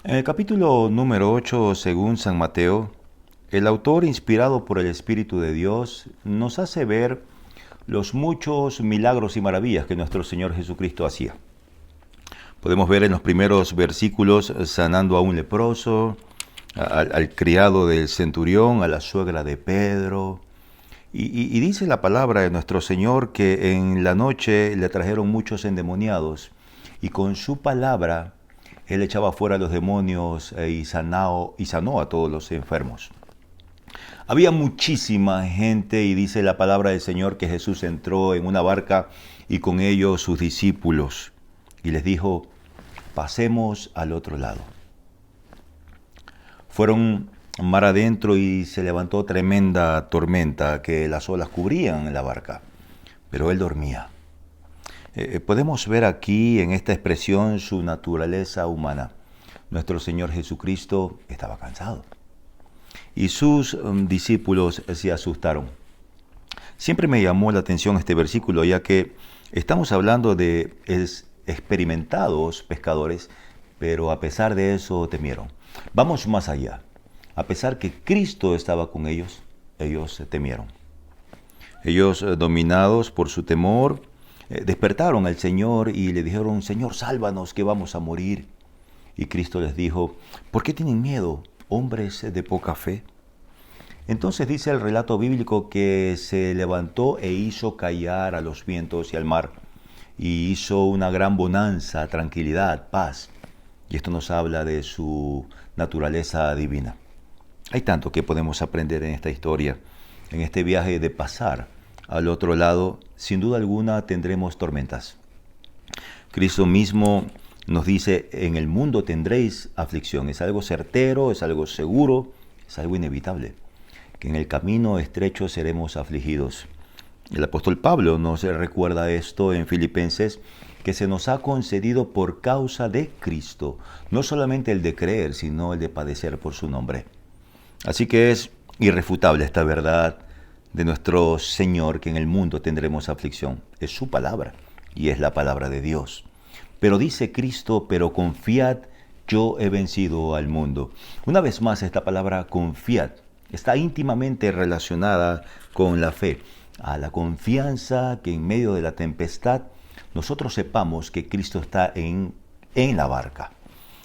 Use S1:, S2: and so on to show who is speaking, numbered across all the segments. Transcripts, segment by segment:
S1: En el capítulo número 8, según San Mateo, el autor, inspirado por el Espíritu de Dios, nos hace ver los muchos milagros y maravillas que nuestro Señor Jesucristo hacía. Podemos ver en los primeros versículos sanando a un leproso, al criado del centurión, a la suegra de Pedro. Y dice la palabra de nuestro Señor que en la noche le trajeron muchos endemoniados y con su palabra él echaba fuera a los demonios y sanó a todos los enfermos. Había muchísima gente y dice la palabra del Señor que Jesús entró en una barca y con ellos sus discípulos y les dijo, pasemos al otro lado. Fueron mar adentro y se levantó tremenda tormenta que las olas cubrían la barca, pero él dormía. Podemos ver aquí en esta expresión su naturaleza humana. Nuestro Señor Jesucristo estaba cansado y sus discípulos se asustaron. Siempre me llamó la atención este versículo, ya que estamos hablando de experimentados pescadores, pero a pesar de eso temieron. Vamos más allá. A pesar que Cristo estaba con ellos, ellos temieron. Ellos, dominados por su temor, despertaron al Señor y le dijeron, Señor, sálvanos que vamos a morir. Y Cristo les dijo, ¿por qué tienen miedo, hombres de poca fe? Entonces dice el relato bíblico que se levantó e hizo callar a los vientos y al mar, y hizo una gran bonanza, tranquilidad, paz. Y esto nos habla de su naturaleza divina. Hay tanto que podemos aprender en esta historia, en este viaje de pasar al otro lado. Sin duda alguna tendremos tormentas. Cristo mismo nos dice, en el mundo tendréis aflicción. Es algo certero, es algo seguro, es algo inevitable. Que en el camino estrecho seremos afligidos. El apóstol Pablo nos recuerda esto en Filipenses, que se nos ha concedido por causa de Cristo, no solamente el de creer, sino el de padecer por su nombre. Así que es irrefutable esta verdad de nuestro Señor, que en el mundo tendremos aflicción. Es su palabra y es la palabra de Dios. Pero dice Cristo, pero confiad, yo he vencido al mundo. Una vez más, esta palabra confiad está íntimamente relacionada con la fe, a la confianza que en medio de la tempestad nosotros sepamos que Cristo está en la barca.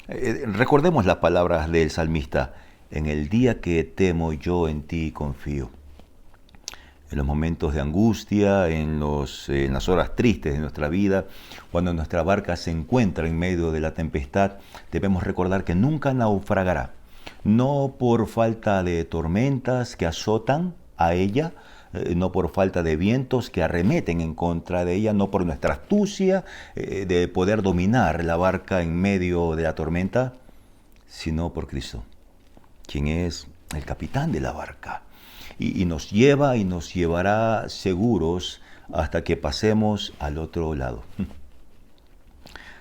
S1: Recordemos las palabras del salmista, en el día que temo yo en ti confío. En los momentos de angustia, en las horas tristes de nuestra vida, cuando nuestra barca se encuentra en medio de la tempestad, debemos recordar que nunca naufragará. No por falta de tormentas que azotan a ella, no por falta de vientos que arremeten en contra de ella, no por nuestra astucia de poder dominar la barca en medio de la tormenta, sino por Cristo, quien es el capitán de la barca, y nos lleva y nos llevará seguros hasta que pasemos al otro lado.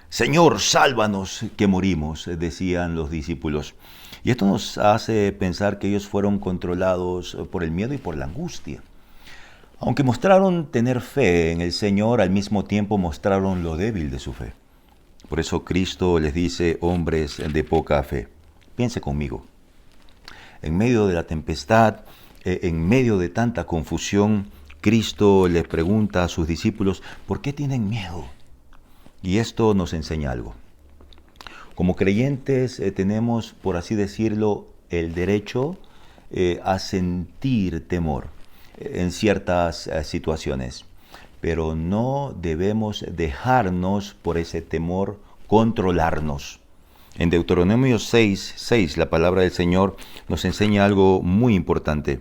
S1: Señor, sálvanos que morimos, decían los discípulos. Y esto nos hace pensar que ellos fueron controlados por el miedo y por la angustia. Aunque mostraron tener fe en el Señor, al mismo tiempo mostraron lo débil de su fe. Por eso Cristo les dice, hombres de poca fe. Piense conmigo. En medio de la tempestad, en medio de tanta confusión, Cristo les pregunta a sus discípulos, ¿por qué tienen miedo? Y esto nos enseña algo. Como creyentes tenemos, por así decirlo, el derecho a sentir temor en ciertas situaciones, pero no debemos dejarnos por ese temor controlarnos. En Deuteronomio 6:6, la palabra del Señor nos enseña algo muy importante.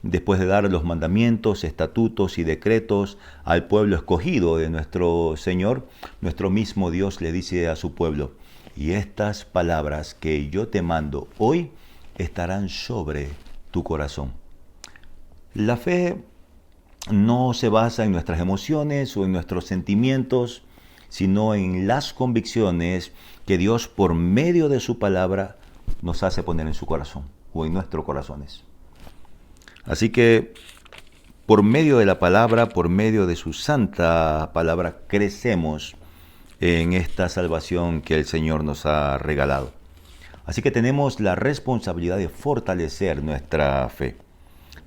S1: Después de dar los mandamientos, estatutos y decretos al pueblo escogido de nuestro Señor, nuestro mismo Dios le dice a su pueblo, y estas palabras que yo te mando hoy estarán sobre tu corazón. La fe no se basa en nuestras emociones o en nuestros sentimientos, sino en las convicciones que Dios por medio de su palabra nos hace poner en su corazón o en nuestros corazones. Así que por medio de la palabra, por medio de su santa palabra, crecemos en esta salvación que el Señor nos ha regalado. Así que tenemos la responsabilidad de fortalecer nuestra fe.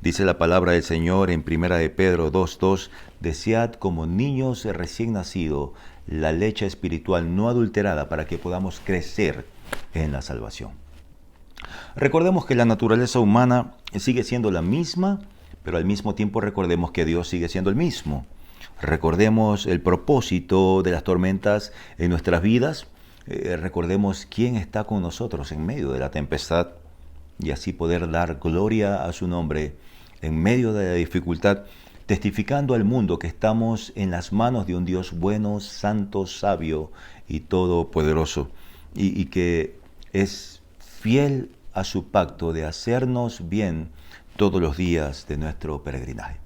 S1: Dice la palabra del Señor en 1 de Pedro 2:2, desead como niños recién nacidos la leche espiritual no adulterada para que podamos crecer en la salvación. Recordemos que la naturaleza humana sigue siendo la misma, pero al mismo tiempo recordemos que Dios sigue siendo el mismo. Recordemos el propósito de las tormentas en nuestras vidas. Recordemos quién está con nosotros en medio de la tempestad y así poder dar gloria a su nombre en medio de la dificultad, testificando al mundo que estamos en las manos de un Dios bueno, santo, sabio y todopoderoso, y que es fiel a su pacto de hacernos bien todos los días de nuestro peregrinaje.